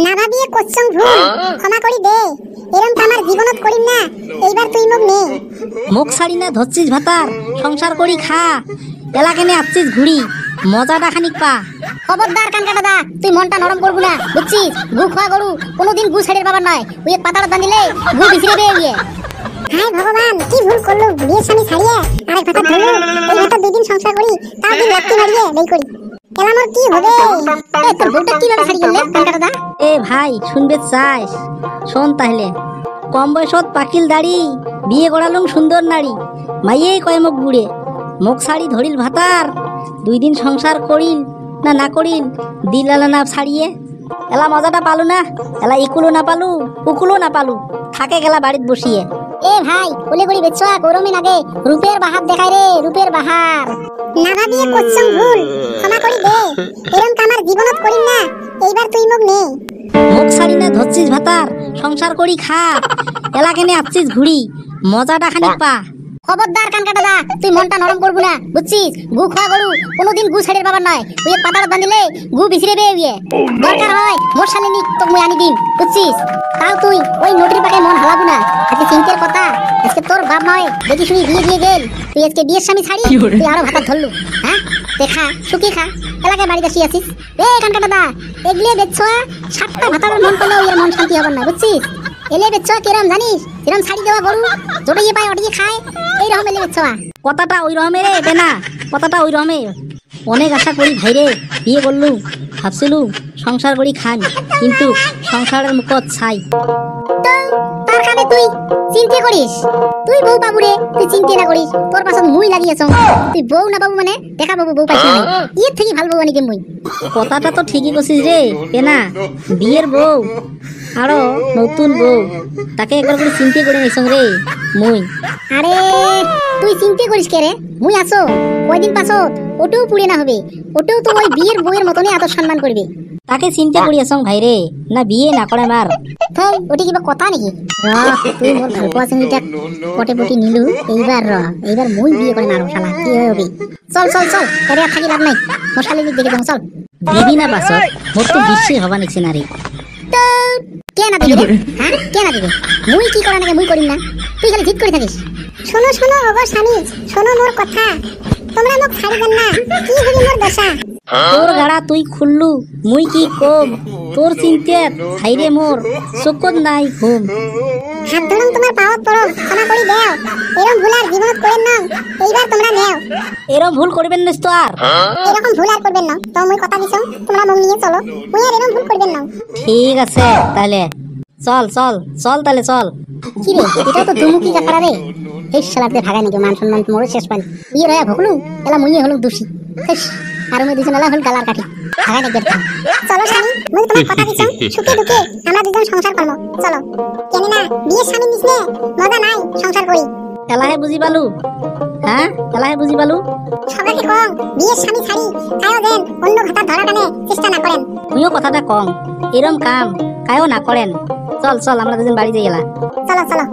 না ভাবিয়ে করছং ভুল, ক্ষমা করি দে। এরম তো আমার জীবনত করিম না, এইবার তুই মোক নে। মুখ ছাড়ি না ধরছিস ভাতার, সংসার করি খা। এলা কেনে আসছিস ঘুরি, মজাটা খানিক পা। খবরদার কানকা দাদা, তুই মনটা নরম করবো না, বুঝছিস? গু খোয়া গরু কোনোদিন গু ছেড়ে পাবার নয়। ওই এক পাতাটা বাঁধিলে গু বিছিয়ে দেবে। হায় ভগবান, কি ভুল করলো! বিয়ের স্বামী ছাড়িয়ে আরেক ভাতা ধরলো। এই ভাতা 2 দিন সংসার করি, তার দিন লাত্তি মারিয়ে বেই করি। এলা মোর কি হবে? তোর বউটা কিভাবে ছাড়ি গেলে কানকা দাদা? এ ভাই শুনবে চাস? শোন তাহলে। কম বয়সত পাকিল দাড়ি, বিয়ে করালুম সুন্দর নারী। মাইয়েই কয় মুখ বুড়ে, মুখ ছাড়ি ধরিল ভাতার। 2 দিন সংসার করিল না করিল, দিল এলা না ছাড়িয়ে। এলা মজাটা পালু না, এলা ইকুলো না পালু, উকুলো না পালু, থাকে গেলা বাড়িত বসিয়ে। এ ভাই, ওলে করি বেচা গরমে লাগে, রূপের বাহার দেখায় রে, রূপের বাহার। না ভাবিয়ে করছং ভুল, ক্ষমা করি দে। এরম তো আমার জীবনত করিম না, এইবার তুই মোক নে। মুখ ছাড়ি না ধরছিস ভাতার, সংসার করি খা। এলা কেনে আসছিস ঘুরি, মজাটা খানিক পা। খবরদার কানকা দাদা, তুই মনটা নরম করবো না, বুঝছিস? গু খোয়া গরু কোনোদিন গু ছেড়ে পাবার নয়। ওই এক পাতাটা বাঁধিলে গু বিছিয়ে দেবে। দরকার হয় মোর শালিনী তোকে মুই আনি দিম, বুঝছিস? তাও তুই ওই নোটির পাকে মন হালাবো না। আজকে চিন্তার কথা, আজকে তোর বাপ মায়ে দেখি শুনি বিয়ে দিয়ে গেল, তুই আজকে বিয়ের স্বামী ছাড়ি তুই আরো ভাতা ধরলু। হ্যাঁ, দেখা শুকি খা, এলাকায় বাড়িতে আসি আছিস। এ কানকা দাদা, এগলিয়ে দেখছো 7টা ভাতার মন করলেও এর মন শান্তি হবার না, বুঝছিস? এলে বেচ্ছ কিরম জানিস? কিরম ছাড়ি দেওয়া গরু, জড়িয়ে পায় ওটিয়ে খায়, এইরকম এলে বেচ্ছ। কথাটা ওই রকমের রে বেনা, কথাটা ওই রকমের। অনেক আশা করি ভাইরে বিয়ে করলু, ভাবছিলু সংসার করি খান, কিন্তু সংসারের মুখত ছাই। তার কারণে তুই চিন্তা করিস? তুই বউ পাবু রে, তুই চিন্তা না করিস। তোর পাছত মুই লাগিয়েছ, তুই বউ না পাবু মানে দেখা পাবু বউ পাইছি না। এর থেকে ভালো বউ আনি দিম মুই। কথাটা তো ঠিকই কছিস রে বেনা, বিয়ের বউ আরো নতুন বউ, তাকে একবার করে চিন্তা করে নিছ রে মুই। আরে তুই চিন্তা করিস কে রে? মুই আছো, কয়দিন পাছত ওটাও পুড়ে না হবে, ওটাও তো ওই বিয়ের বউয়ের মতনই আদর সম্মান করবে। তাকে চিন্তা করি আছ ভাই রে, না বিয়ে না করে মার। থাই, ওটি কিবা কথা নাকি? তুই মোর ভালপোয়া চিংড়িটা পটে পটি নিলু, এইবার মুই বিয়ে করে মারো শালা, কি হবে? চল চল চল, এর থাকি লাভ নাই, মোর শালিনী দেখে যাও, চল। দিবি না পাছত, মোর তো বিশ্বাস হবা নিচ্ছে না রে। কে না দিবে? হ্যাঁ, কে না দিবে? মুই কি করা নাকি মুই করিম না, তুই খালি জিদ করে থাকিস। শোনো শোনো ওগো স্বামী, শোনো মোর কথা। তোমরা মোক ছাড়িবেন না, কি হবি মোর দশা? তোর গাড়া তুই খুললু, মুই কি কম? তোর চিন্তাত হাইরে মোর চোখত নাই ঘুম। হাত ধরুন তোমার পাওয়াত পড়ো, ক্ষমা করি দেও। এরম ভুল আর জীবনত করেন না, এইবার তোমরা নেও। এরম ভুল করবেন না তো আর। এরকম ভুল আর করবেন না, তো মুই কথা দিছো, তোমরা মোক নিয়ে চলো। মুই আর এরম ভুল করবেন না। ঠিক আছে তাহলে চল চল চল, তাহলে চল। কি রে, এটা তো দুমুখী কাকড়া রে। এই শালাতে ভাগাই নাকি, মান সম্মান মোর শেষ পাল। বিয়ে রয়া ভকলু, এলা মুইয়ে হলু দোষী। আর মুই দুজন এলা হল গালার কাঠি, ভাগাই নাকি। চলো স্বামী, মুই তোমার কথা দিছো, সুখে দুঃখে আমরা দুজন সংসার করব। চলো। কেন না বিয়ের স্বামী নিছনে মজা নাই সংসার করি। এলাহে বুঝি পালু, হ্যাঁ এলাহে বুঝি পালু। সবাইকে কম বিয়ের স্বামী ছাড়ি কায়ো দেন অন্য ভাতা ধরা টানে চেষ্টা না করেন। তুইও কথাটা কম, এরম কাম কায়ও না করেন। চল চল, আমরা দুজন বাড়ি যাই এলা। চলো চলো।